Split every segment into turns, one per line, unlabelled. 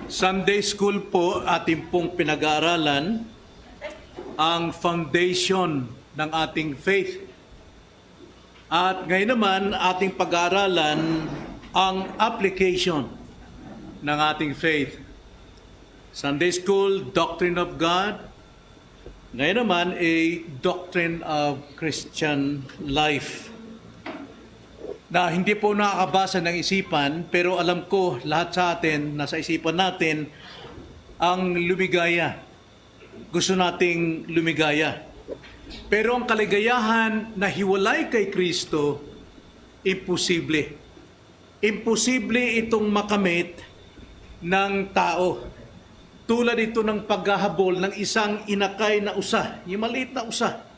Sunday School po ating pong pinag-aaralan ang foundation ng ating faith. At ngayon naman ating pag-aaralan ang application ng ating faith. Sunday School, Doctrine of God. Ngayon naman Doctrine of Christian Life. Na hindi po nakakabasa ng isipan, pero alam ko lahat sa atin, nasa isipan natin, ang lumigaya. Gusto nating lumigaya. Pero ang kaligayahan na hiwalay kay Kristo, imposible. Imposible itong makamit ng tao. Tulad ito ng paghahabol ng isang inakay na usa, yung maliit na usa.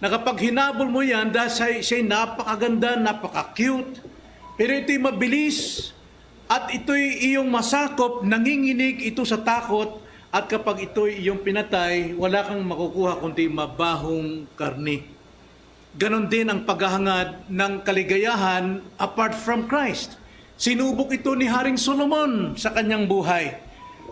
Na kapag hinabol mo yan, dahil siya'y napakaganda, napaka-cute, pero ito'y mabilis, at ito'y iyong masakop, nanginginig ito sa takot, at kapag ito'y iyong pinatay, wala kang makukuha kundi mabahong karni. Ganon din ang paghahangad ng kaligayahan apart from Christ. Sinubok ito ni Haring Solomon sa kanyang buhay.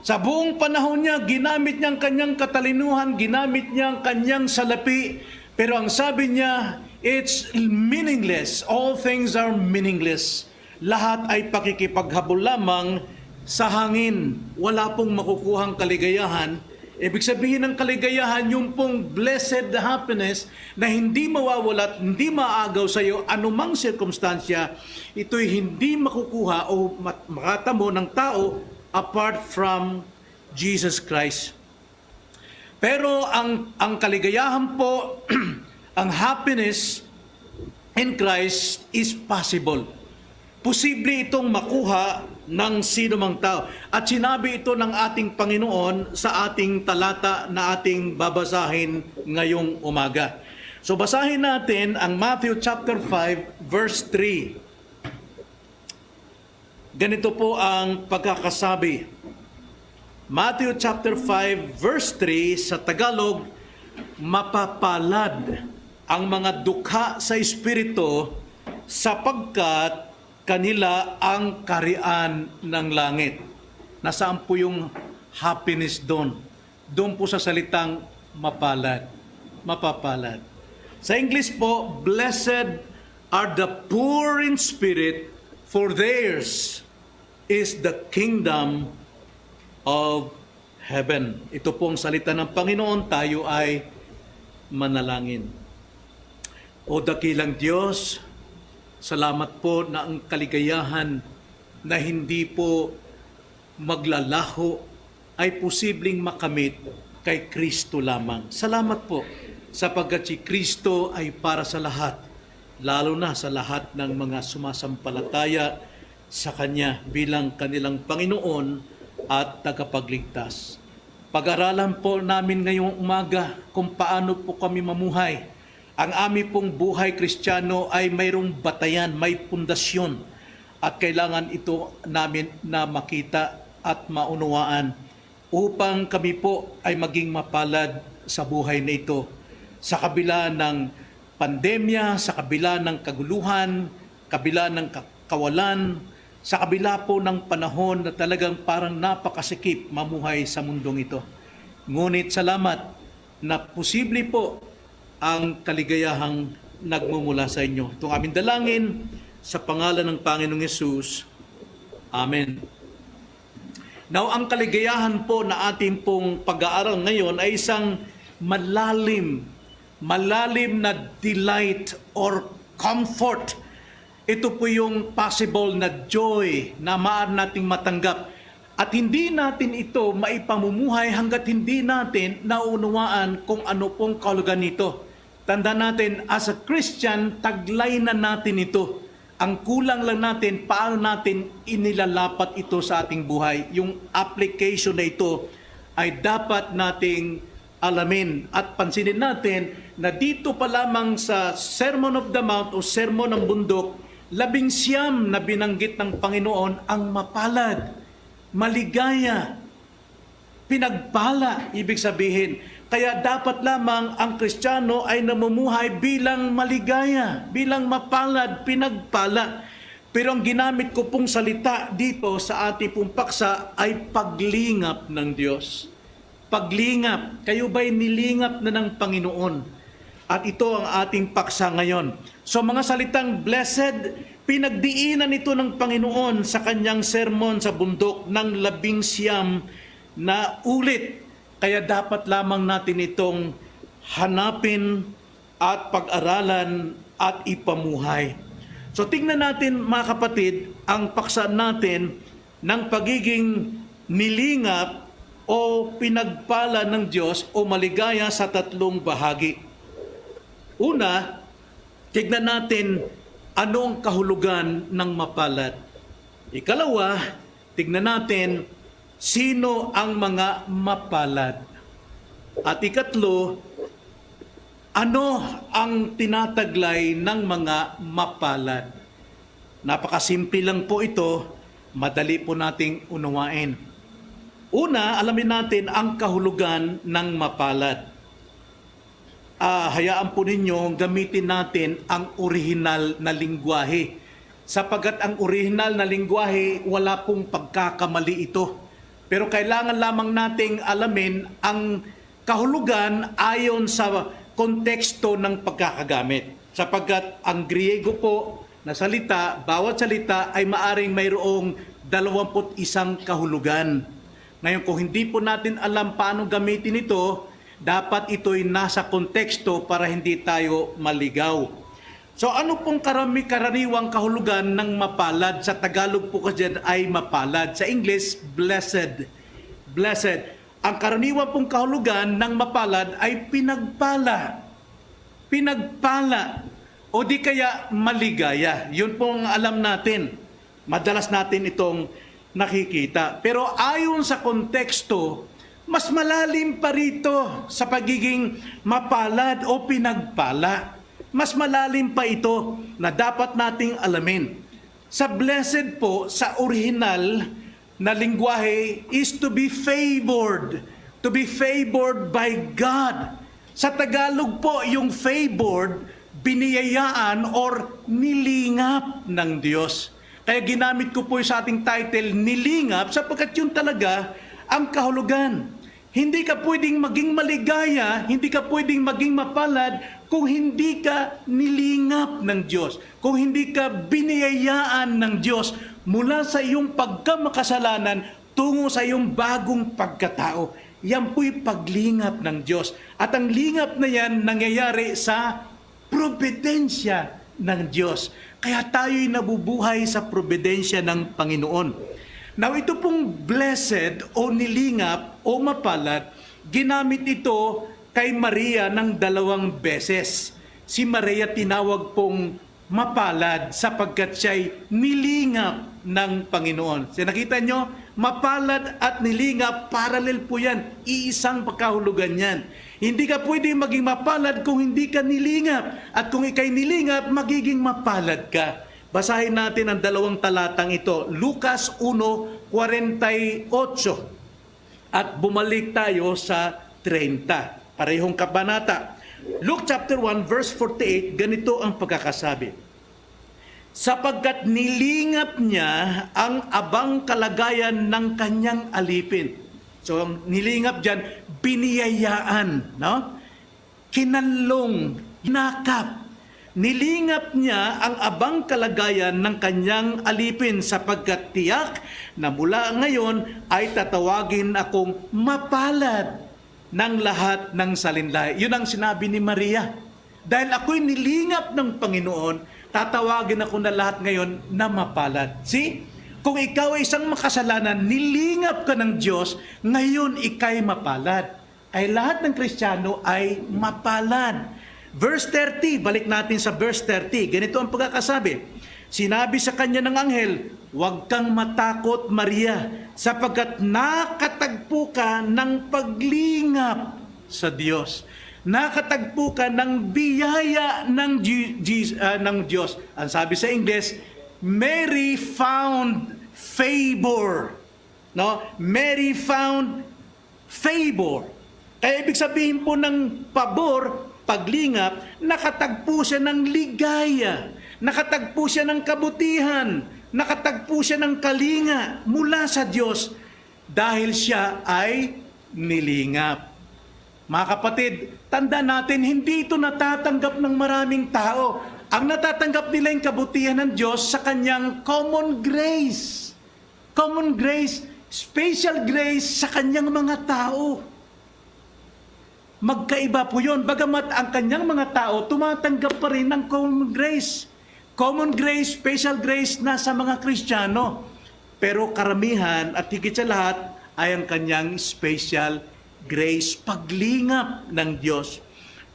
Sa buong panahon niya, ginamit niya ang kanyang katalinuhan, ginamit niya ang kanyang salapi, pero ang sabi niya, it's meaningless. All things are meaningless. Lahat ay pakikipaghabol lamang sa hangin. Wala pong makukuhang kaligayahan. Ibig sabihin ng kaligayahan, yung pong blessed happiness na hindi mawawala at hindi maagaw sa iyo anumang sirkumstansya, ito'y hindi makukuha o makatamo ng tao apart from Jesus Christ. Pero ang kaligayahan po, ang happiness in Christ is possible. Posible itong makuha ng sino mang tao. At sinabi ito ng ating Panginoon sa ating talata na ating babasahin ngayong umaga. So basahin natin ang Matthew chapter 5 verse 3. Ganito po ang pagkakasabi. Matthew chapter 5 verse 3 sa Tagalog, mapapalad ang mga dukha sa espiritu sapagkat kanila ang kaharian ng langit. Nasaan po yung happiness doon? Doon po sa salitang mapalad. Mapapalad. Sa English po, blessed are the poor in spirit, for theirs is the kingdom of heaven. Ito pong salita ng Panginoon, tayo ay manalangin. O dakilang Diyos, salamat po na ang kaligayahan na hindi po maglalaho ay posibleng makamit kay Kristo lamang. Salamat po sapagkat si Kristo ay para sa lahat, lalo na sa lahat ng mga sumasampalataya sa Kanya bilang kanilang Panginoon at tagapagligtas. Pag-aralan po namin ngayong umaga kung paano po kami mamuhay. Ang aming pong buhay Kristiyano ay mayroong batayan, may pundasyon. At kailangan ito namin na makita at maunawaan upang kami po ay maging mapalad sa buhay na ito. Sa kabila ng pandemya, sa kabila ng kaguluhan, kabila ng kawalan, sa kabila po ng panahon na talagang parang napakasikip mamuhay sa mundong ito. Ngunit salamat na posible po ang kaligayahang nagmumula sa inyo. Itong aming dalangin sa pangalan ng Panginoong Yesus. Amen. Now, ang kaligayahan po na ating pong pag-aaral ngayon ay isang malalim na delight or comfort. Ito po yung possible na joy na maaari nating matanggap. At hindi natin ito maipamumuhay hanggat hindi natin naunawaan kung ano pong kahulugan nito. Tanda natin, as a Christian, taglay na natin ito. Ang kulang lang natin, paano natin inilalapat ito sa ating buhay. Yung application na ito ay dapat nating alamin. At pansinin natin na dito pa lamang sa Sermon of the Mount o Sermon ng Bundok, 19 na binanggit ng Panginoon ang mapalad, maligaya, pinagpala, ibig sabihin. Kaya dapat lamang ang Kristiyano ay namumuhay bilang maligaya, bilang mapalad, pinagpala. Pero ang ginamit ko pong salita dito sa ating pong paksa ay paglingap ng Diyos. Paglingap. Kayo ba'y nilingap na ng Panginoon? At ito ang ating paksa ngayon. So mga salitang blessed, pinagdiinan ito ng Panginoon sa kanyang sermon sa bundok ng 19 na ulit. Kaya dapat lamang natin itong hanapin at pag-aralan at ipamuhay. So tingnan natin mga kapatid ang paksa natin ng pagiging nilingap o pinagpala ng Diyos o maligaya sa 3 bahagi. Una, tignan natin ano ang kahulugan ng mapalad. Ikalawa, tignan natin sino ang mga mapalad. At ikatlo, ano ang tinataglay ng mga mapalad? Napakasimple lang po ito, madali po nating unawain. Una, alamin natin ang kahulugan ng mapalad. Hayaan po ninyo gamitin natin ang orihinal na lingwahe. Sapagat ang orihinal na lingwahe, wala pong pagkakamali ito. Pero kailangan lamang nating alamin ang kahulugan ayon sa konteksto ng pagkakagamit. Sapagat ang Griego po na salita, bawat salita ay maaring mayroong 21 kahulugan. Ngayon, kung hindi po natin alam paano gamitin ito, dapat ito'y nasa konteksto para hindi tayo maligaw. So ano pong karaniwang kahulugan ng mapalad? Sa Tagalog po kasi ay mapalad. Sa English, blessed. Blessed. Ang karaniwang pong kahulugan ng mapalad ay pinagpala. Pinagpala. O di kaya maligaya. Yun pong alam natin. Madalas natin itong nakikita. Pero ayon sa konteksto, mas malalim pa rito sa pagiging mapalad o pinagpala. Mas malalim pa ito na dapat nating alamin. Sa blessed po, sa original na lingwahe is to be favored. To be favored by God. Sa Tagalog po, yung favored, biniyayaan or nilingap ng Diyos. Kaya ginamit ko po sa ating title, nilingap, sapagkat yun talaga ang kahulugan. Hindi ka pwedeng maging maligaya, hindi ka pwedeng maging mapalad kung hindi ka nilingap ng Diyos. Kung hindi ka biniyayaan ng Diyos mula sa iyong pagkamakasalanan tungo sa iyong bagong pagkatao. Yan po'y paglingap ng Diyos. At ang lingap na yan nangyayari sa probidensya ng Diyos. Kaya tayo'y nabubuhay sa probidensya ng Panginoon. Now, ito pong blessed o nilingap o mapalad, ginamit ito kay Maria ng 2 beses. Si Maria tinawag pong mapalad sapagkat siya'y nilingap ng Panginoon. So, nakita nyo, mapalad at nilingap, parallel po yan. Iisang pagkahulugan yan. Hindi ka pwede maging mapalad kung hindi ka nilingap. At kung ikay nilingap, magiging mapalad ka. Basahin natin ang 2 talatang ito. Lucas 1:48. At bumalik tayo sa 30. Parehong kabanata. Luke chapter 1 verse 48, ganito ang pagkakasabi. Sapagkat nilingap niya ang abang kalagayan ng kanyang alipin. So, ang nilingap dyan, biniyayaan, no? Kinanlong, hinakap. Nilingap niya ang abang kalagayan ng kanyang alipin sapagkat tiyak na mula ngayon ay tatawagin akong mapalad ng lahat ng salinlay. Yun ang sinabi ni Maria. Dahil ako'y nilingap ng Panginoon, tatawagin ako na lahat ngayon na mapalad. See? Kung ikaw ay isang makasalanan, nilingap ka ng Diyos, ngayon ikay mapalad. Ay lahat ng Kristiyano ay mapalad. Verse 30, balik natin sa verse 30. Ganito ang pagkakasabi. Sinabi sa kanya ng anghel, huwag kang matakot, Maria, sapagkat nakatagpo ka ng paglingap sa Diyos. Nakatagpo ka ng biyaya ng Diyos. Ang sabi sa English, Mary found favor. No? Mary found favor. Kaya ibig sabihin po ng pabor, paglingap, nakatagpo siya ng ligaya. nakatagpo siya ng kabutihan, nakatagpo siya ng kalinga mula sa Diyos dahil siya ay nilingap. Mga kapatid, tanda natin, hindi ito natatanggap ng maraming tao. Ang natatanggap nila yung kabutihan ng Diyos sa kanyang common grace. Common grace, special grace sa kanyang mga tao. Magkaiba po yun. Bagamat ang kanyang mga tao, tumatanggap pa rin ng common grace. Common grace, special grace na sa mga Kristiyano. Pero karamihan at higit sa lahat ay ang kanyang special grace, paglingap ng Diyos.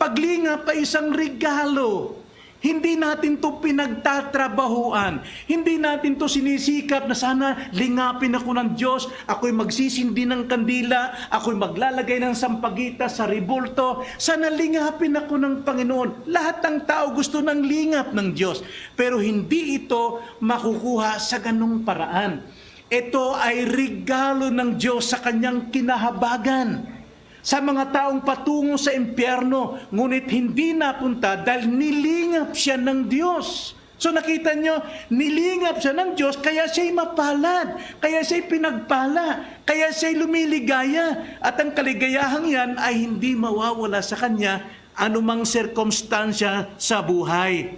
Paglingap ay isang regalo. Hindi natin to pinagtatrabahuan. Hindi natin to sinisikap na sana lingapin ako ng Diyos. Ako'y magsisindi ng kandila. Ako'y maglalagay ng sampagita sa ribulto. Sana lingapin ako ng Panginoon. Lahat ng tao gusto ng lingap ng Diyos. Pero hindi ito makukuha sa ganung paraan. Ito ay regalo ng Diyos sa kanyang kinahabagan sa mga taong patungo sa impyerno, ngunit hindi napunta dahil nilingap siya ng Diyos. So nakita nyo, nilingap siya ng Diyos, kaya siya'y mapalad, kaya siya'y pinagpala, kaya siya'y lumiligaya. At ang kaligayahang yan ay hindi mawawala sa kanya anumang sirkumstansya sa buhay.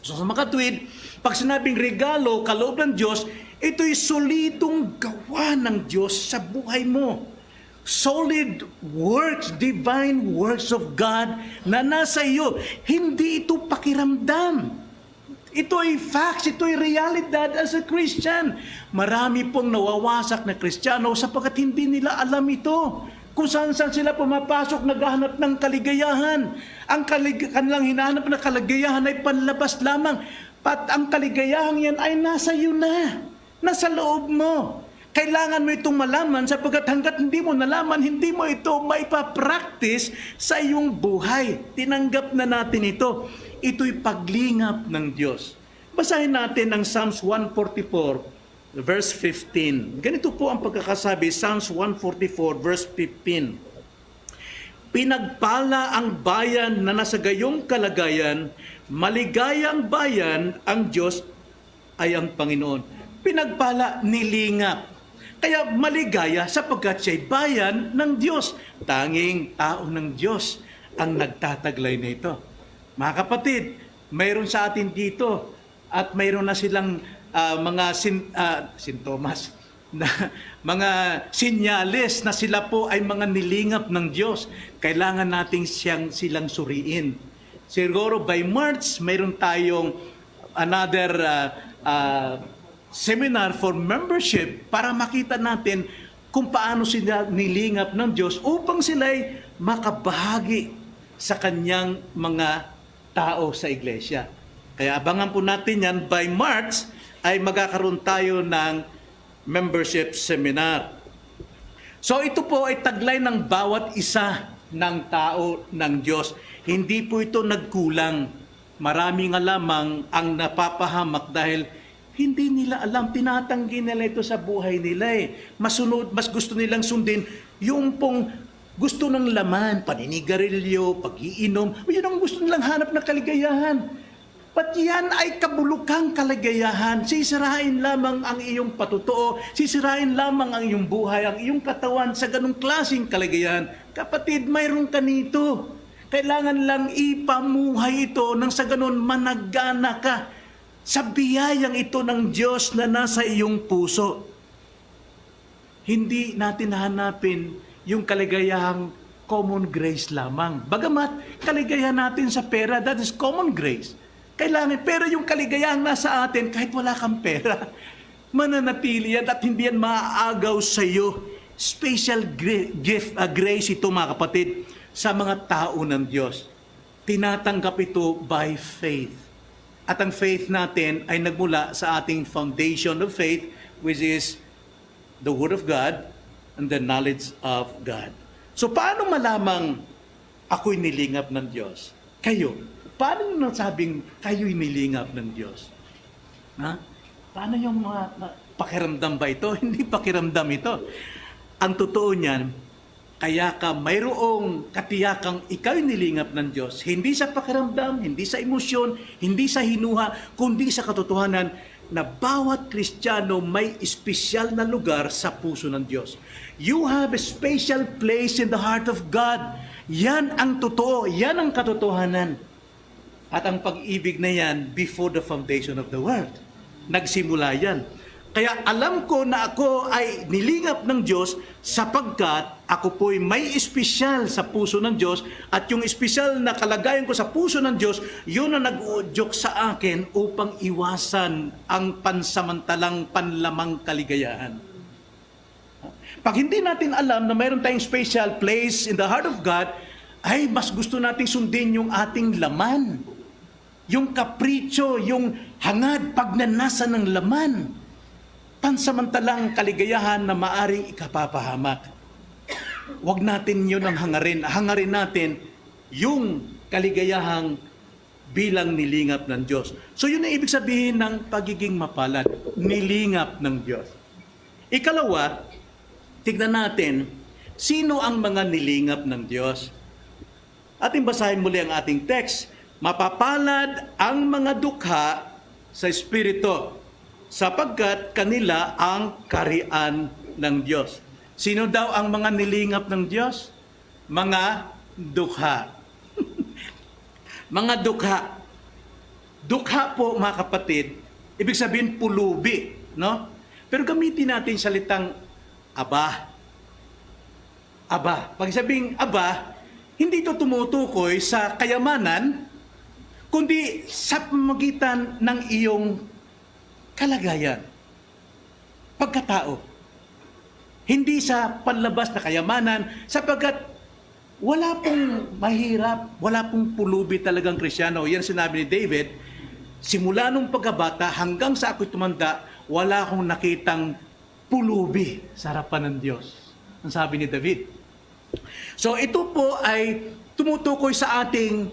So sa mga tuwid, pag sinabing regalo, kaloob ng Diyos, ito'y solidong gawa ng Diyos sa buhay mo. Solid works, divine works of God na nasa iyo. Hindi ito pakiramdam. Ito ay facts, ito ay realidad as a Christian. Marami pong nawawasak na Kristiyano sapagkat hindi nila alam ito. Kung saan sila pumapasok, naghahanap ng kaligayahan. Ang kanilang hinahanap na kaligayahan ay panlabas lamang. Pat ang kaligayahan yan ay nasa iyo na. Nasa loob mo. Kailangan mo itong malaman sapagkat hanggat hindi mo nalaman, hindi mo ito maipapractice sa iyong buhay. Tinanggap na natin ito. Ito'y paglingap ng Diyos. Basahin natin ang Psalms 144, verse 15. Ganito po ang pagkakasabi, Psalms 144, verse 15. Pinagpala ang bayan na nasa gayong kalagayan, maligayang bayan, ang Diyos ay ang Panginoon. Pinagpala, nilingap. Kaya maligaya sapagkat siya'y bayan ng Diyos. Tanging tao ng Diyos ang nagtataglay nito. Mga kapatid, mayroon sa atin dito at mayroon na silang mga sintomas, na mga sinyales na sila po ay mga nilingap ng Diyos. Kailangan nating silang suriin. Siguro by March, mayroon tayong another seminar for membership para makita natin kung paano sila nilingap ng Diyos upang sila'y makabahagi sa kanyang mga tao sa iglesia. Kaya abangan po natin yan, by March ay magkakaroon tayo ng membership seminar. So ito po ay taglay ng bawat isa ng tao ng Diyos. Hindi po ito nagkulang. Marami nga lamang ang napapahamak dahil hindi nila alam, tinatanggi nila ito sa buhay nila eh. Mas gusto nilang sundin yung pong gusto ng laman, paninigarilyo, pag-iinom. Yun ang gusto nilang hanap na kaligayahan. Pat yan ay kabulukang kaligayahan. Sisirain lamang ang iyong patutuo, sisirain lamang ang iyong buhay, ang iyong katawan sa ganong klaseng kaligayahan. Kapatid, mayroon ka nito. Kailangan lang ipamuhay ito nang sa ganon managana ka sa biyayang ito ng Diyos na nasa iyong puso. Hindi natin hanapin yung kaligayahang common grace lamang. Bagamat kaligayahan natin sa pera, that is common grace. Kailangan, pero yung kaligayahang nasa atin, kahit wala kang pera, mananatili yan at hindi yan maaagaw sa iyo. Special gift, grace ito mga kapatid, sa mga tao ng Diyos. Tinatanggap ito by faith. At ang faith natin ay nagmula sa ating foundation of faith, which is the Word of God and the knowledge of God. So paano malamang ako'y nilingap ng Diyos? Kayo. Paano nyo nasabing kayo'y nilingap ng Diyos? Ha? Paano yung pakiramdam ba ito? Hindi pakiramdam ito. Ang totoo niyan, Kaya ka mayroong katiyakang ikaw'y nilingap ng Diyos, hindi sa pakiramdam, hindi sa emosyon, hindi sa hinuha, kundi sa katotohanan na bawat Kristiyano may espesyal na lugar sa puso ng Diyos. You have a special place in the heart of God. Yan ang totoo, yan ang katotohanan. At ang pag-ibig na yan before the foundation of the world. Nagsimula yan. Kaya alam ko na ako ay nilingap ng Diyos sapagkat ako po'y may espesyal sa puso ng Diyos at yung espesyal na kalagayan ko sa puso ng Diyos, yun ang nag-uudyok sa akin upang iwasan ang pansamantalang panlamang kaligayahan. Pag hindi natin alam na mayroon tayong special place in the heart of God, ay mas gusto nating sundin yung ating laman. Yung kapritsyo, yung hangad, pagnanasa ng laman. Pansamantalang kaligayahan na maaring ikapapahamak. Huwag natin yun ang hangarin. Hangarin natin yung kaligayahang bilang nilingap ng Diyos. So yun ang ibig sabihin ng pagiging mapalad. Nilingap ng Diyos. Ikalawa, tignan natin, sino ang mga nilingap ng Diyos? Ating basahin muli ang ating text. Mapapalad ang mga dukha sa Espiritu, sapagkat kanila ang karian ng Diyos. Sino daw ang mga nilingap ng Diyos? Mga dukha. Mga dukha. Dukha po, mga kapatid, ibig sabihin pulubi, no? Pero gamitin natin salitang aba. Aba. Pag sabing aba, hindi ito tumutukoy sa kayamanan, kundi sa pamamagitan ng iyong kalagayan, pagkatao. Hindi sa panlabas na kayamanan, sapagkat wala pong mahirap, wala pong pulubi talagang Kristiyano. Yan sinabi ni David, simula nung pagkabata hanggang sa ako'y tumanda, wala akong nakitang pulubi sa harapan ng Diyos. Ang sabi ni David. So ito po ay tumutukoy sa ating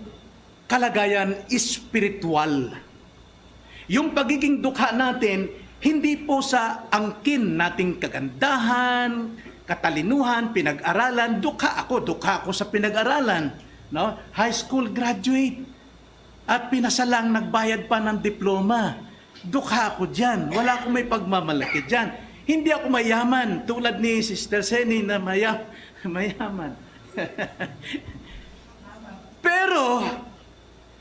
kalagayan espiritual. Yung pagiging dukha natin, hindi po sa angkin nating kagandahan, katalinuhan, pinag-aralan. Dukha ako sa pinag-aralan. No? High school graduate. At pinasalang nagbayad pa ng diploma. Dukha ako dyan. Wala akong may pagmamalaki dyan. Hindi ako mayaman, tulad ni Sister Seni na mayaman. Pero,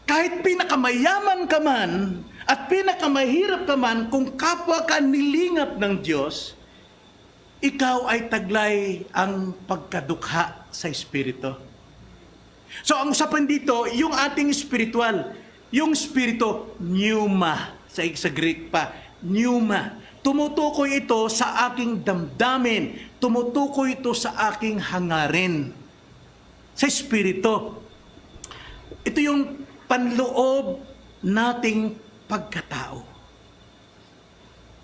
kahit pinakamayaman ka man, at pinakamahirap ka man, kung kapwa ka nilingap ng Diyos, ikaw ay taglay ang pagkadukha sa Espiritu. So, ang usapan dito, yung ating spiritual, yung Espiritu, pneuma, sa Greek pa, pneuma. Tumutukoy ito sa aking damdamin, tumutukoy ito sa aking hangarin, sa Espiritu. Ito yung panloob nating pagkatao.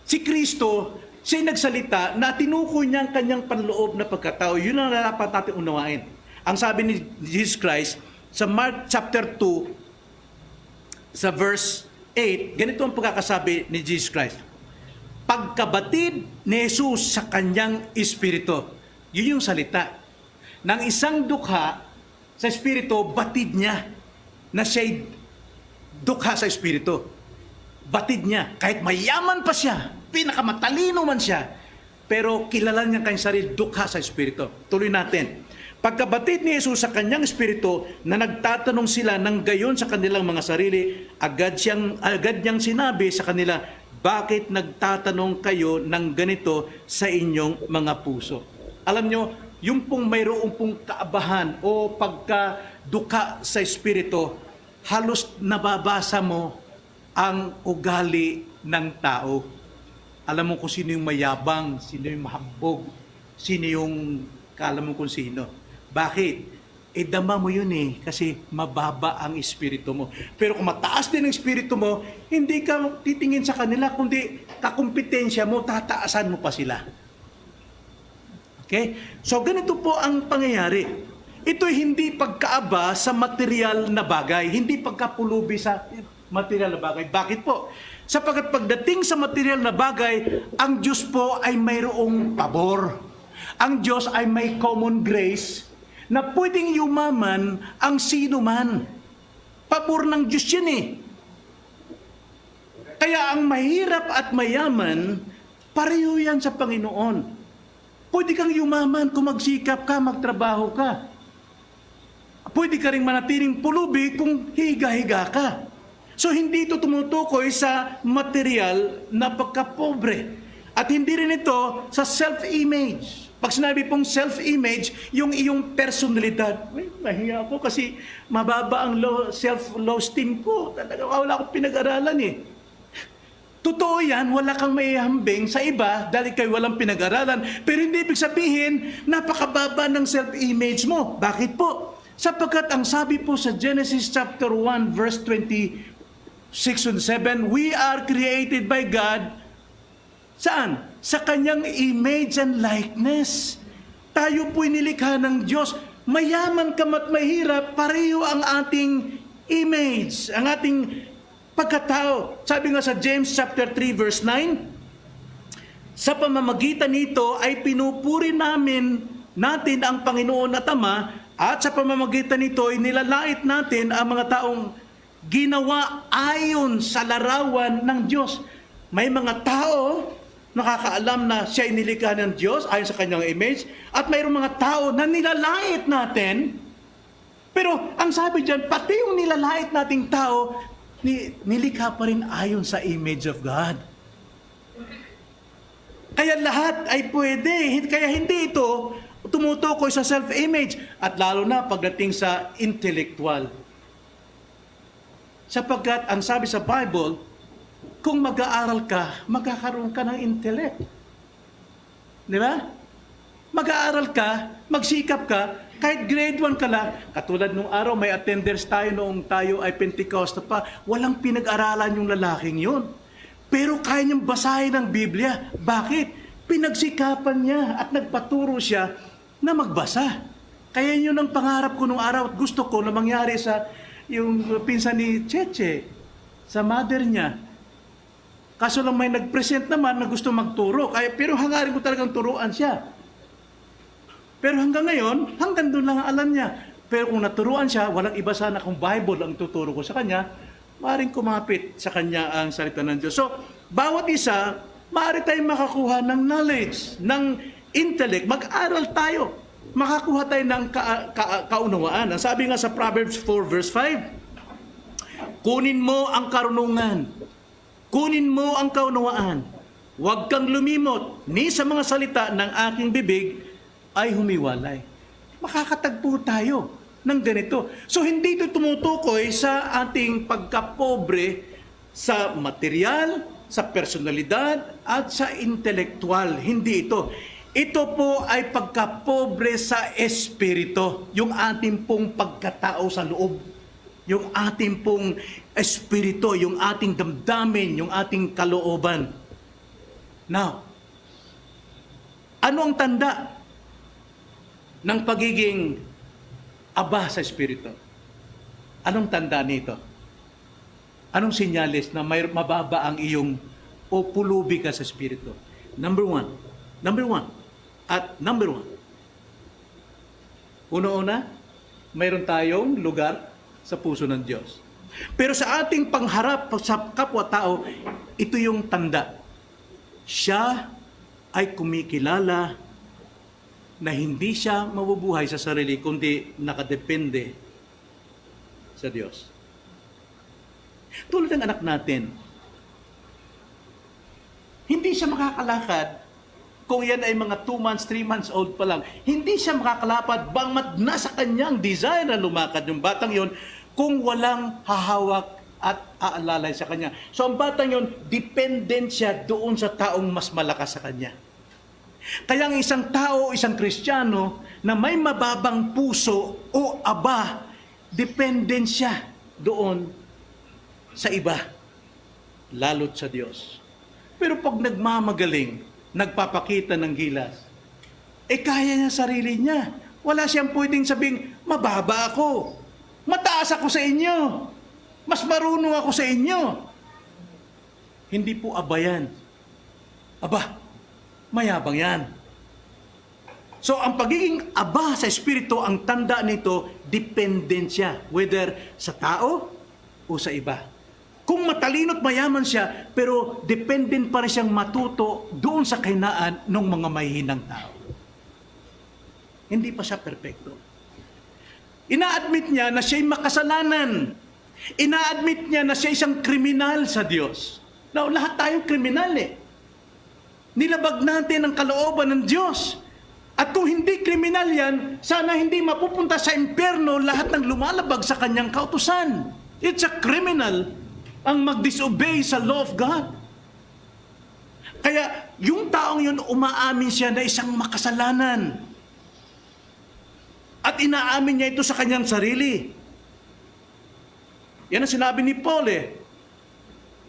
Si Kristo, siya nagsalita na tinukoy niya ang kanyang panloob na pagkatao. Yun ang dapat natin unawain. Ang sabi ni Jesus Christ sa Mark chapter 2, sa verse 8, ganito ang pagkakasabi ni Jesus Christ. Pagkabatid ni Jesus sa kanyang espiritu. Yun yung salita. Nang isang dukha sa espiritu, batid niya na siya'y dukha sa espiritu. Batid niya. Kahit mayaman pa siya, pinakamatalino man siya, pero kilala niya kanyang sarili, dukha sa espiritu. Tuloy natin. Pagkabatid ni Jesus sa kanyang espiritu na nagtatanong sila ng gayon sa kanilang mga sarili, agad niyang sinabi sa kanila, bakit nagtatanong kayo ng ganito sa inyong mga puso? Alam nyo, yung pong mayroong pong kaabahan o pagkaduka sa espiritu, halos nababasa mo ang ugali ng tao. Alam mo kung sino yung mayabang, sino yung mahambog, sino yung kala mo kung sino. Bakit? Dama mo yun kasi mababa ang espiritu mo. Pero kung mataas din ang espiritu mo, hindi ka titingin sa kanila, kundi kakumpetensya mo, tataasan mo pa sila. Okay? So ganito po ang pangyayari. Ito'y hindi pagkaaba sa material na bagay, hindi pagkapulubi sa material na bagay. Bakit po? Sapagkat pagdating sa material na bagay, ang Diyos po ay mayroong pabor. Ang Diyos ay may common grace na pwedeng yumaman ang sino man. Pabor ng Diyos yan eh. Kaya ang mahirap at mayaman, pareho yan sa Panginoon. Pwede kang yumaman kung magsikap ka, magtrabaho ka. Pwede ka rin manatiling pulubi kung higa-higa ka. So hindi ito tumutukoy sa material na pagkapobre. At hindi rin ito sa self-image. Pag sinabi pong self-image, yung iyong personalidad. Mahiya ako kasi mababa ang self-esteem ko. Talaga wala akong pinag-aralan eh. Totoo yan, wala kang maihambing sa iba dahil kayo walang pinag-aralan. Pero hindi ibig sabihin, napakababa ng self-image mo. Bakit po? Sapagkat ang sabi po sa Genesis chapter 1 verse 26 and 7, we are created by God. Saan? Sa kanyang image and likeness. Tayo po'y nilikha ng Diyos. Mayaman ka at mahirap, pareho ang ating image, ang ating pagkatao. Sabi nga sa James chapter 3 verse 9, sa pamamagitan nito ay pinupuri natin ang Panginoon at Ama, at sa pamamagitan nito ay nilalait natin ang mga taong ginawa ayon sa larawan ng Diyos. May mga tao nakakaalam na siya ay nilikha ng Diyos ayon sa kanyang image, at mayroong mga tao na nilalait natin. Pero ang sabi diyan, pati yung nilalait nating tao, nilikha pa rin ayon sa image of God. Kaya lahat ay pwede. Kaya hindi ito tumutukoy sa self-image. At lalo na pagdating sa intellectual. Sapagkat ang sabi sa Bible, kung mag-aaral ka, magkakaroon ka ng intellect. Di ba? Mag-aaral ka, magsikap ka, kahit grade 1 ka lang, katulad nung araw, may attenders tayo noong tayo ay Pentecost pa, walang pinag-aralan yung lalaking yun. Pero kaya niyang basahin ang Biblia. Bakit? Pinagsikapan niya at nagpaturo siya na magbasa. Kaya yun ang pangarap ko nung araw at gusto ko na mangyari sa yung pinsan ni Cheche, sa mother niya. Kaso lang may nag-present naman na gusto magturo. Pero hangarin ko talagang turuan siya. Pero hanggang ngayon, hanggang doon lang ang alam niya. Pero kung naturuan siya, walang iba sana kung Bible ang tuturo ko sa kanya, maaaring kumapit sa kanya ang salita ng Diyos. So, bawat isa, maaari tayong makakuha ng knowledge, ng intellect. Mag-aral tayo. Makakuha tayo ng kaunawaan. Ang sabi nga sa Proverbs 4 verse 5, kunin mo ang karunungan. Kunin mo ang kaunawaan. Huwag kang lumimot, ni sa mga salita ng aking bibig ay humiwalay. Makakatagpo tayo ng ganito. So hindi ito tumutukoy sa ating pagkapobre sa material, sa personalidad, at sa intelektual. Hindi ito. Ito po ay pagkapobre sa espiritu. Yung ating pong pagkatao sa loob. Yung ating pong espiritu, yung ating damdamin, yung ating kalooban. Now, ano ang tanda ng pagiging aba sa espiritu? Anong tanda nito? Anong sinyalis na may mababa ang iyong o pulubi ka sa espiritu? Number one. Una-una, mayroon tayong lugar sa puso ng Diyos. Pero sa ating pangharap sa kapwa-tao, ito yung tanda. Siya ay kumikilala na hindi siya mabubuhay sa sarili, kundi nakadepende sa Diyos. Tulad ng anak natin, hindi siya makakalakad kung yan ay mga 2 months, 3 months old pa lang. Hindi siya makakalapad bangmat nasa kanyang desire na lumakad yung batang yon kung walang hahawak at aalalay sa kanya. So ang batang yon, dependent siya doon sa taong mas malakas sa kanya. Kaya ang isang tao, isang Kristiyano na may mababang puso o aba, dependent siya doon sa iba, lalo't sa Diyos. Pero pag nagmamagaling, nagpapakita ng gilas, kaya niya sarili niya. Wala siyang pwedeng sabing, mababa ako, mataas ako sa inyo, mas marunong ako sa inyo. Hindi po aba yan. Aba, mayabang yan. So, ang pagiging aba sa Espiritu, ang tanda nito, dependensya. Whether sa tao o sa iba. Kung matalino at mayaman siya, pero dependent pa rin siyang matuto doon sa kahinaan ng mga mahihinang tao. Hindi pa siya perpekto. Ina-admit niya na siya'y makasalanan. Ina-admit niya na siya isang kriminal sa Diyos. Now, lahat tayo kriminal eh. Nilabag natin ang kalooban ng Diyos. At kung hindi kriminal yan, sana hindi mapupunta sa impyerno lahat ng lumalabag sa kanyang kautusan. It's a criminal ang mag-disobey sa law of God. Kaya yung taong yun, umaamin siya na isang makasalanan. At inaamin niya ito sa kanyang sarili. Yan ang sinabi ni Paul eh.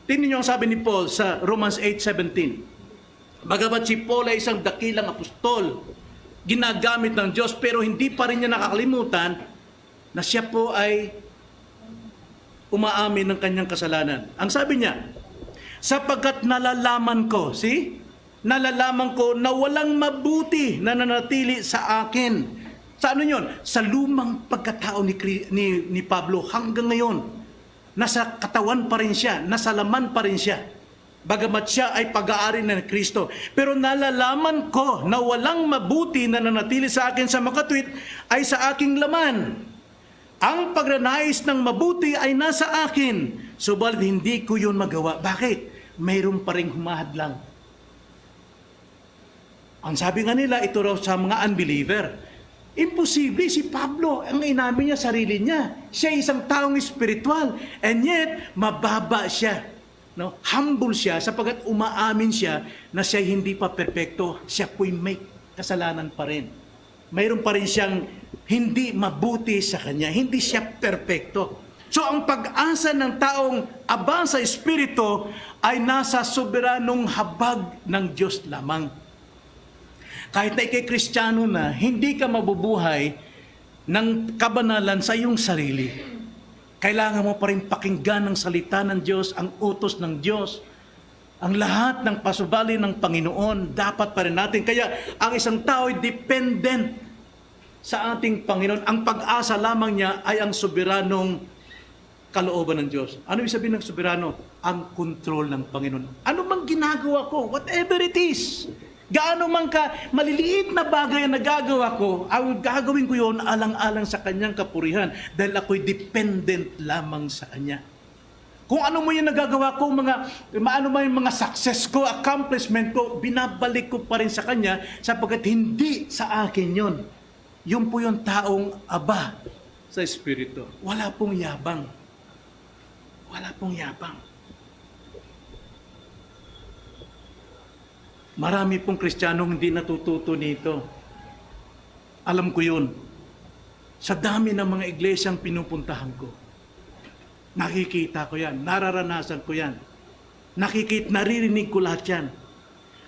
Tingnan niyo ang sabi ni Paul sa Romans 8:17. Bagamat si Paul ay isang dakilang apostol, ginagamit ng Diyos, pero hindi pa rin niya nakakalimutan na siya po ay umaamin ng kanyang kasalanan. Ang sabi niya, sapagkat nalalaman ko, nalalaman ko na walang mabuti na nanatili sa akin. Sa ano yun? Sa lumang pagkatao ni Pablo hanggang ngayon. Nasa katawan pa rin siya, nasa laman pa rin siya. Bagamat siya ay pag-aari ng Kristo. Pero nalalaman ko na walang mabuti na nanatili sa akin sa makatwid ay sa aking laman. Ang pagranais ng mabuti ay nasa akin, subalit hindi ko yun magawa. Bakit? Mayroon pa rin humahadlang. Ang sabi nga nila, ito raw sa mga unbeliever. Imposible, si Pablo, ang inamin niya sarili niya. Siya isang taong espiritual, and yet, mababa siya. No? Humble siya, sapagkat umaamin siya na siya hindi pa perpekto. Siya po'y may kasalanan pa rin. Mayroon pa rin siyang hindi mabuti sa kanya. Hindi siya perpekto. So, ang pag-asa ng taong aba sa Espiritu ay nasa soberanong habag ng Diyos lamang. Kahit na ikay Kristiyano na, hindi ka mabubuhay ng kabanalan sa iyong sarili. Kailangan mo pa rin pakinggan ang salita ng Diyos, ang utos ng Diyos. Ang lahat ng pasubali ng Panginoon, dapat pa rin natin. Kaya, ang isang tao ay dependent sa ating Panginoon. Ang pag-asa lamang niya ay ang soberanong kalooban ng Diyos. Ano ibig sabihin ng soberano? Ang control ng Panginoon. Ano mang ginagawa ko, whatever it is, gaano man ka maliliit na bagay ang nagagawa ko, gagawin ko yun alang-alang sa kanyang kapurihan dahil ako'y dependent lamang sa kanya. Kung ano mo yung nagagawa ko, ano man yung mga success ko, accomplishment ko, binabalik ko pa rin sa kanya sapagkat hindi sa akin yun. Yun po yung taong aba sa Espiritu. Wala pong yabang. Wala pong yabang. Marami pong Kristiyanong hindi natututo nito. Alam ko yun. Sa dami ng mga iglesyang pinupuntahan ko. Nakikita ko yan. Nararanasan ko yan. Naririnig ko lahat yan.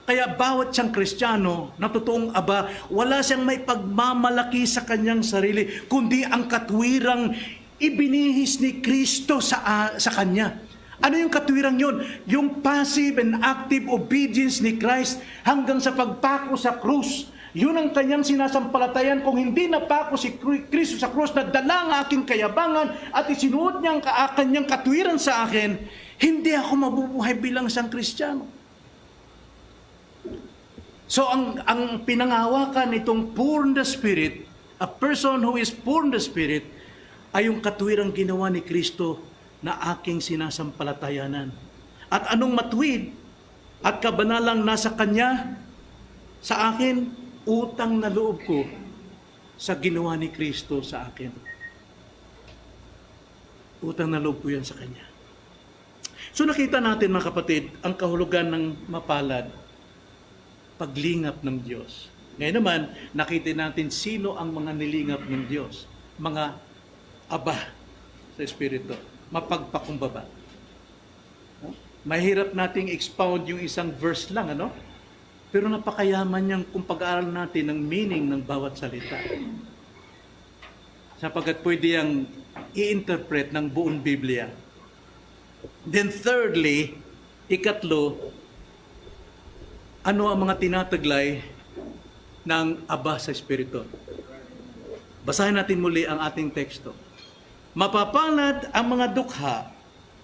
Kaya bawat siyang Kristiyano na totoong aba, wala siyang may pagmamalaki sa kanyang sarili, kundi ang katwirang ibinihis ni Kristo sa kanya. Ano yung katwirang yun? Yung passive and active obedience ni Christ hanggang sa pagpako sa krus. Yun ang kanyang sinasampalatayan. Kung hindi napako si Kristo sa krus, na dala ang aking kayabangan at isinuot niya ang kanyang katwiran sa akin, hindi ako mabubuhay bilang isang Kristiyano. So, ang pinangawakan nitong poor in the Spirit, a person who is poor in the Spirit, ay yung katwirang ginawa ni Kristo na aking sinasampalatayanan. At anong matuwid at kabanalang nasa Kanya, sa akin, utang na loob ko sa ginawa ni Kristo sa akin. Utang na loob ko yan sa Kanya. So nakita natin mga kapatid, ang kahulugan ng mapalad, paglingap ng Diyos. Ngayon naman, nakita natin sino ang mga nilingap ng Diyos. Mga aba sa Espiritu. Mapagpakumbaba. Mahirap nating expound yung isang verse lang, ano? Pero napakayaman niyang kung pag-aaral natin ng meaning ng bawat salita. Sapagkat pwede yung i-interpret ng buong Biblia. Then thirdly, ikatlo, ano ang mga tinataglay ng Aba sa Espiritu. Basahin natin muli ang ating teksto. Mapapalad ang mga dukha.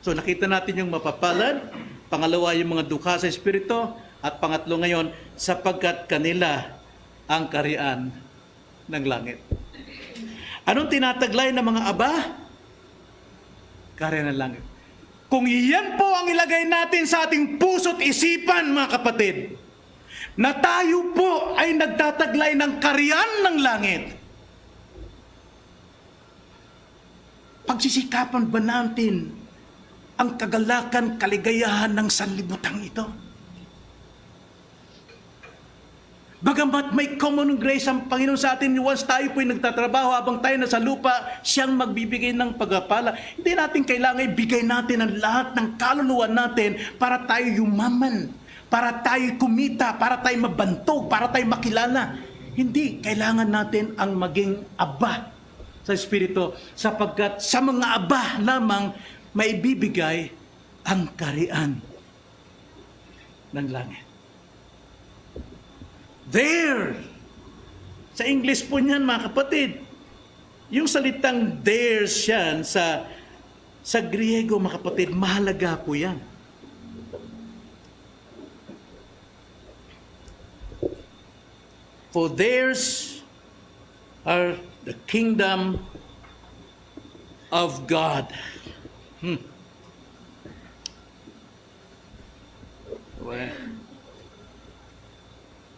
So nakita natin yung mapapalad. Pangalawa yung mga dukha sa Espiritu. At pangatlo ngayon, sapagkat kanila ang kaharian ng langit. Anong tinataglay ng mga aba? Kaharian ng langit. Kung iyan po ang ilagay natin sa ating puso't isipan, mga kapatid, na tayo po ay nagtataglay ng kaharian ng langit, pagsisikapan ba natin ang kagalakan, kaligayahan ng sanlibutan ito? Bagamat may common grace ang Panginoon sa atin, once tayo po'y nagtatrabaho habang tayo nasa lupa, siyang magbibigay ng pagpapala. Hindi natin kailangan ibigay natin ang lahat ng kaluluwa natin para tayo yumaman, para tayo kumita, para tayo mabantog, para tayo makilala. Hindi, kailangan natin ang maging aba sa Espiritu, sapagkat sa mga aba lamang maibibigay ang kaharian ng langit. There. Sa English po niyan, mga kapatid. Yung salitang there yan sa Griego, mga kapatid, mahalaga po yan. For theirs are the kingdom of God.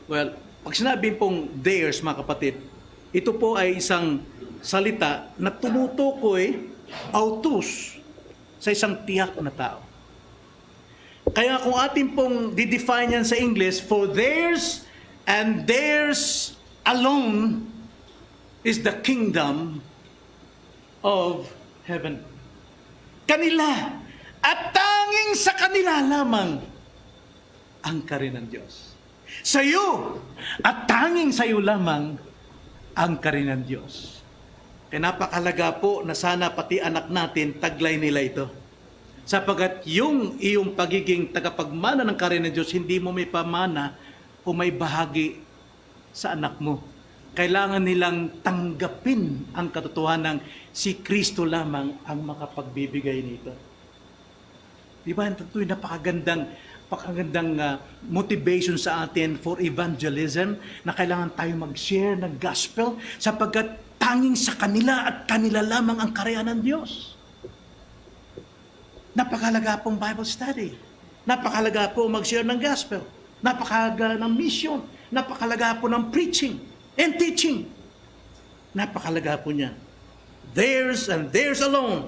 Well, pag sinabi pong theirs, mga kapatid, ito po ay isang salita na tumutukoy autos sa isang tiyak na tao. Kaya kung atin pong didefine yan sa English, for theirs and theirs alone is the kingdom of heaven. Kanila at tanging sa kanila lamang ang kaharian ng Diyos. Sa iyo at tanging sa iyo lamang ang kaharian ng Diyos. Kaya napakalaga po na sana pati anak natin taglay nila ito. Sapagat yung iyong pagiging tagapagmana ng kaharian ng Diyos, hindi mo may pamana o may bahagi sa anak mo. Kailangan nilang tanggapin ang katotohanan si Kristo lamang ang makapagbibigay nito. Di ba? Ito yung napakagandang motivation sa atin for evangelism, na kailangan tayo mag-share ng gospel sapagkat tanging sa kanila at kanila lamang ang kaharian ng Diyos. Napakalaga pong Bible study. Napakalaga po mag-share ng gospel. Napakalaga ng mission. Napakalaga po ng preaching and teaching. Napakalaga po niya. Theirs and theirs alone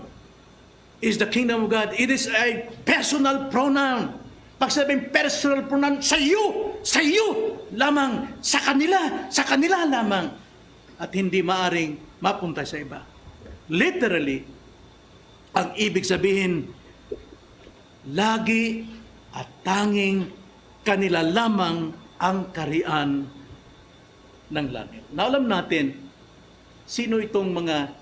is the kingdom of God. It is a personal pronoun. Pag sabing personal pronoun, sa iyo lamang, sa kanila lamang, at hindi maaring mapunta sa iba. Literally, ang ibig sabihin, lagi at tanging kanila lamang ang kaharian ng langit. Na alam natin, sino itong mga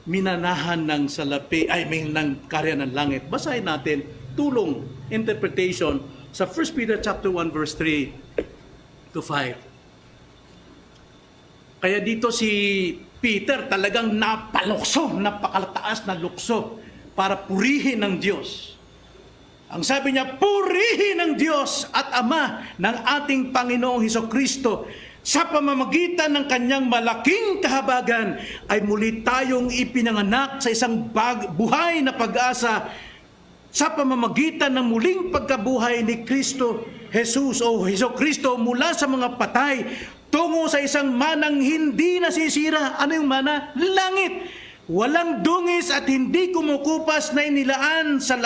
minanahan ng salapi, ng kaharian ng langit. Basahin natin, tulong, interpretation sa 1 Peter chapter 1 verse 3 to 5. Kaya dito si Peter talagang napakalataas na lukso para purihin ng Diyos. Ang sabi niya, purihin ng Diyos at Ama ng ating Panginoong Hesukristo, sa pamamagitan ng kanyang malaking kahabagan ay muli tayong ipinanganak sa isang buhay na pag-asa sa pamamagitan ng muling pagkabuhay ni Kristo Jesus o Hesukristo mula sa mga patay tungo sa isang manang hindi nasisira. Ano yung mana? Langit. Walang dungis at hindi kumukupas na inilaan sa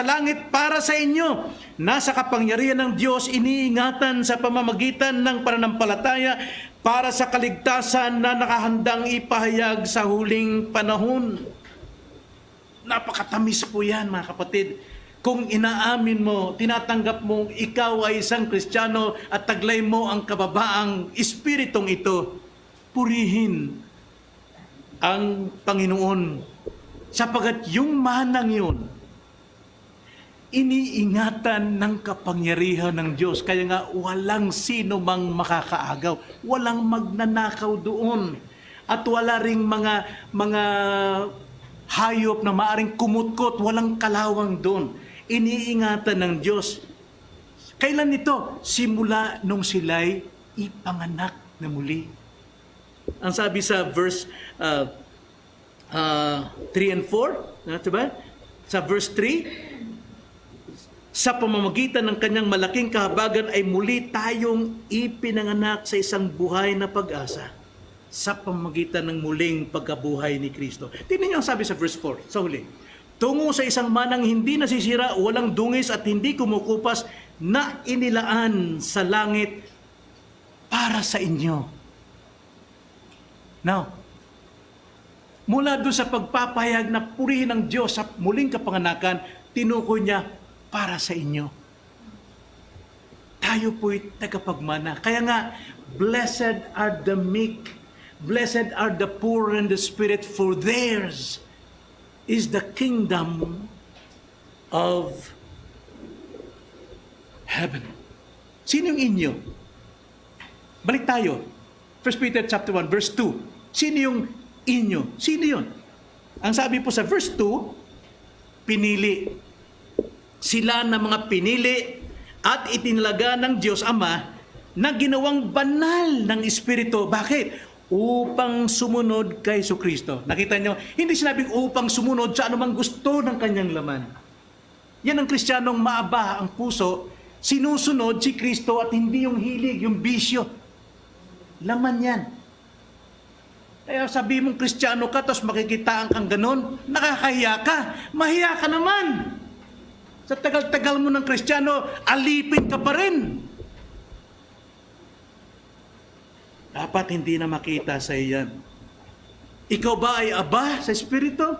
langit para sa inyo. Nasa kapangyarihan ng Diyos iniingatan sa pamamagitan ng pananampalataya para sa kaligtasan na nakahandang ipahayag sa huling panahon. Napakatamis po yan, mga kapatid. Kung inaamin mo, tinatanggap mo, ikaw ay isang Kristiyano at taglay mo ang kababaang espiritong ito, purihin ang Panginoon. Sapagat yung manang yun, iniingatan ng kapangyarihan ng Diyos. Kaya nga walang sino mang makakaagaw, walang magnanakaw doon. At wala ring mga hayop na maaring kumutkot, walang kalawang doon. Iniingatan ng Diyos. Kailan ito? Simula nung sila'y ipanganak na muli. Ang sabi sa verse 3 and 4, diba? Sa verse 3, sa pamamagitan ng kanyang malaking kahabagan ay muli tayong ipinanganak sa isang buhay na pag-asa sa pamamagitan ng muling pagkabuhay ni Kristo. Tingnan niyo ang sabi sa verse 4, sa huli. Tungo sa isang manang hindi nasisira, walang dungis at hindi kumukupas na inilaan sa langit para sa inyo. Now, mula doon sa pagpapahayag na purihin ng Diyos sa muling kapanganakan, tinukoy niya para sa inyo. Tayo po'y tagapagmana. Kaya nga, blessed are the meek, blessed are the poor in the spirit, for theirs is the kingdom of heaven. Sino yung inyo? Balik tayo. 1 Peter chapter 1, verse 2. Sino yung inyo? Sino yun? Ang sabi po sa verse 2, pinili. Sila na mga pinili at itinalaga ng Diyos Ama na ginawang banal ng Espiritu. Bakit? Upang sumunod kay Jesucristo. Nakita nyo, hindi sinabing upang sumunod sa anumang gusto ng kanyang laman. Yan ang Kristiyanong maaba ang puso, sinusunod si Kristo at hindi yung hilig, yung bisyo. Laman yan. Kaya sabi mong Kristiyano ka, tapos makikitaan kang ganon, nakakahiya ka. Mahiya ka naman. Sa tagal-tagal mo ng Kristiyano, alipin ka pa rin. Dapat hindi na makita sa iyan. Ikaw ba ay aba sa Espiritu?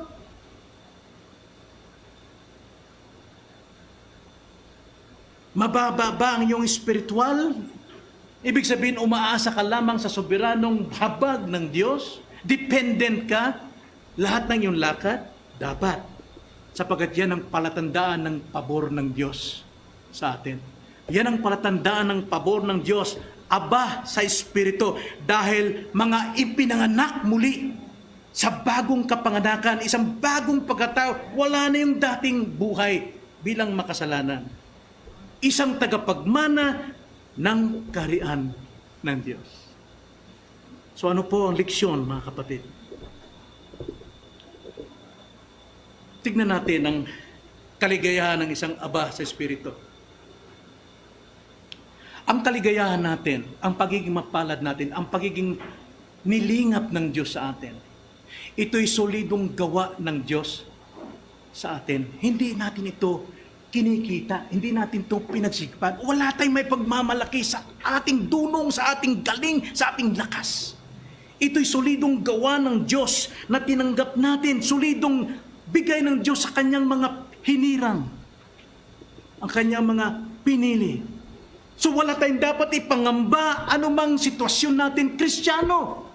Mababa ba ang iyong espiritual? Ibig sabihin, umaasa ka lamang sa soberanong habag ng Diyos? Dependent ka? Lahat ng iyong lakad? Dapat. Sapagat yan ang palatandaan ng pabor ng Diyos sa atin. Yan ang palatandaan ng pabor ng Diyos, aba sa Espiritu, dahil mga ipinanganak muli sa bagong kapanganakan, isang bagong pagkatao, wala na yung dating buhay bilang makasalanan. Isang tagapagmana ng kaharian ng Diyos. So ano po ang leksyon, mga kapatid? Tignan natin ang kaligayahan ng isang aba sa Espiritu. Ang kaligayahan natin, ang pagiging mapalad natin, ang pagiging nilingap ng Diyos sa atin, ito'y solidong gawa ng Diyos sa atin. Hindi natin ito kinikita, hindi natin ito pinagsikpan. Wala tayong may pagmamalaki sa ating dunong, sa ating galing, sa ating lakas. Ito'y solidong gawa ng Diyos na tinanggap natin, solidong bigay ng Diyos sa kanyang mga hinirang, ang kanyang mga pinili. So wala tayong dapat ipangamba anumang sitwasyon natin, Kristiyano.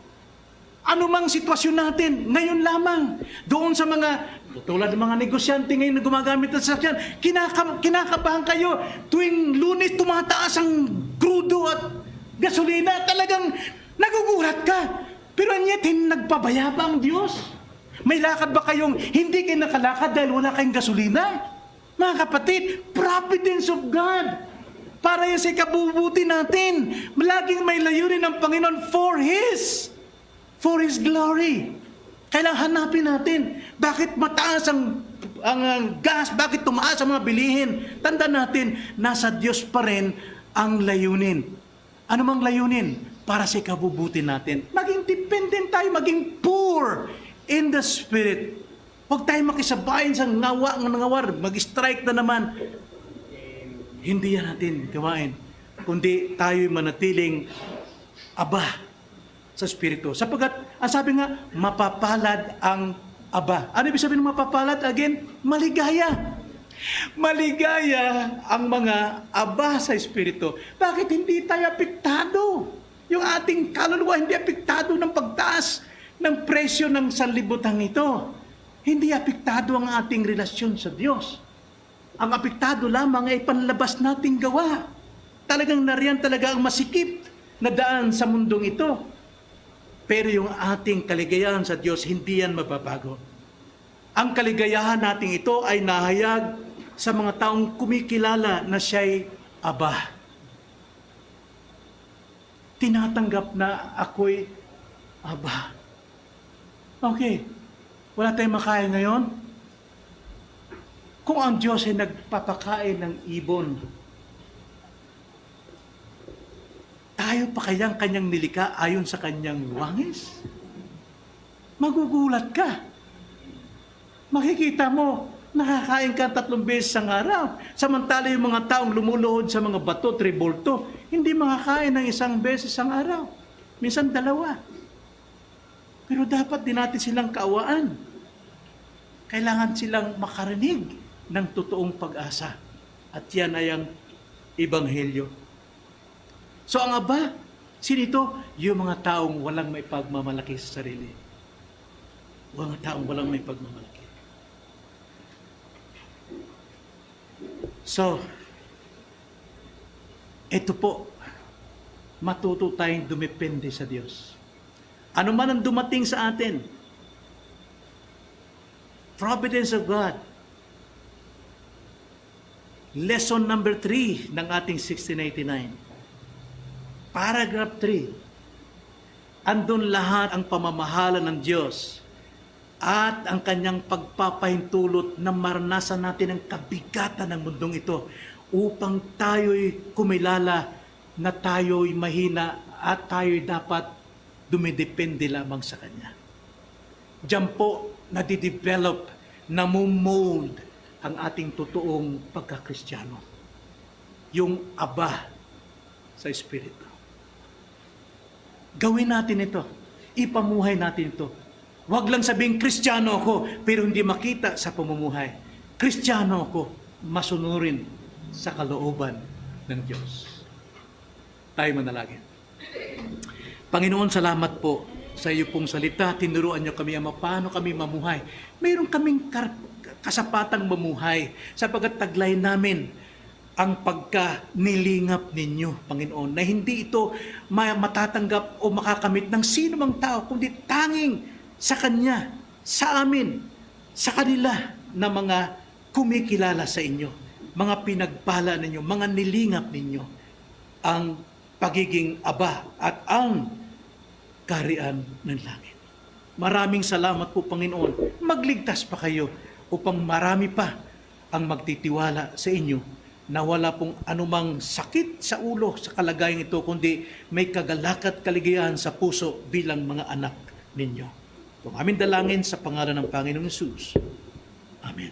Anumang sitwasyon natin, ngayon lamang. Doon sa mga, tulad ng mga negosyante ngayon na gumagamit ng sasakyan, kinakabahan kayo. Tuwing Lunes, tumataas ang krudo at gasolina. Talagang nagugulat ka. Pero yet, nagpabaya ba ang Diyos? May lakad ba kayong hindi kayo nakalakad dahil wala kayong gasolina? Mga kapatid, providence of God. Para yan sa ikabubuti natin. Laging may layunin ng Panginoon for His glory. Kailangan hanapin natin. Bakit mataas ang gas? Bakit tumaas ang mga bilihin? Tanda natin, nasa Diyos pa rin ang layunin. Ano mang layunin? Para sa ikabubuti natin. Maging dependent tayo, maging poor in the Spirit. Huwag tayo makisabayin sa ngawar, mag-strike na naman. Hindi yan natin gawain. Kundi tayo'y manatiling aba sa Espiritu. Sapagat, ang sabi nga, mapapalad ang aba. Ano ibig sabihin ng mapapalad? Again, maligaya. Maligaya ang mga aba sa Espiritu. Bakit hindi tayo apektado? Yung ating kaluluwa hindi apektado ng pagtaas ng presyo ng sanlibutan ito. Hindi apektado ang ating relasyon sa Diyos. Ang apektado lamang ay panlabas nating gawa. Talagang nariyan talaga ang masikip na daan sa mundong ito. Pero yung ating kaligayahan sa Diyos, hindi yan mababago. Ang kaligayahan nating ito ay nahayag sa mga taong kumikilala na siya'y Aba. Tinatanggap na ako'y Aba. Okay, wala tayong makain ngayon? Kung ang Diyos ay nagpapakain ng ibon, tayo pa kayang kanyang nilika ayon sa kanyang wangis? Magugulat ka. Makikita mo, nakakain ka 3 beses sa araw. Samantala yung mga taong lumuluhod sa mga bato, tribolto, hindi makakain ng 1 beses ang araw. Minsan 2. Pero dapat din natin silang kaawaan. Kailangan silang makarinig ng totoong pag-asa. At yan ay ang Ebanghelyo. So ang Aba, sino ito? Yung mga taong walang may pagmamalaki sa sarili. Mga taong walang may pagmamalaki. So, ito po, matuto tayong dumepende sa Diyos. Ano man ang dumating sa atin, providence of God. Lesson number 3 ng ating 1689. Paragraph 3. Andun lahat ang pamamahala ng Diyos at ang kanyang pagpapahintulot na maranasan natin ang kabigatan ng mundong ito upang tayo'y kumilala na tayo'y mahina at tayo'y dapat dumidepende lamang sa Kanya. Diyan po nadidevelop, namumold ang ating totoong pagkakristyano. Yung Aba sa Espiritu. Gawin natin ito. Ipamuhay natin ito. Huwag lang sabing Kristiyano ako, pero hindi makita sa pamumuhay. Kristiyano ako, masunurin sa kalooban ng Diyos. Tayo manalangin. Panginoon, salamat po sa iyo pong salita. Tinuruan niyo kami, Ama, paano kami mamuhay. Mayroon kaming kasapatang mamuhay sapagkat taglay namin ang pagka-nilingap ninyo, Panginoon, na hindi ito matatanggap o makakamit ng sino mang tao, kundi tanging sa Kanya, sa amin, sa kanila na mga kumikilala sa inyo, mga pinagpala ninyo, mga nilingap ninyo, ang pagiging Aba at ang kaharian ng langit. Maraming salamat po, Panginoon. Magligtas pa kayo upang marami pa ang magtitiwala sa inyo na wala pong anumang sakit sa ulo sa kalagayan ito, kundi may kagalakat kaligayahan sa puso bilang mga anak ninyo. Kung aming dalangin sa pangalan ng Panginoong Hesus. Amen.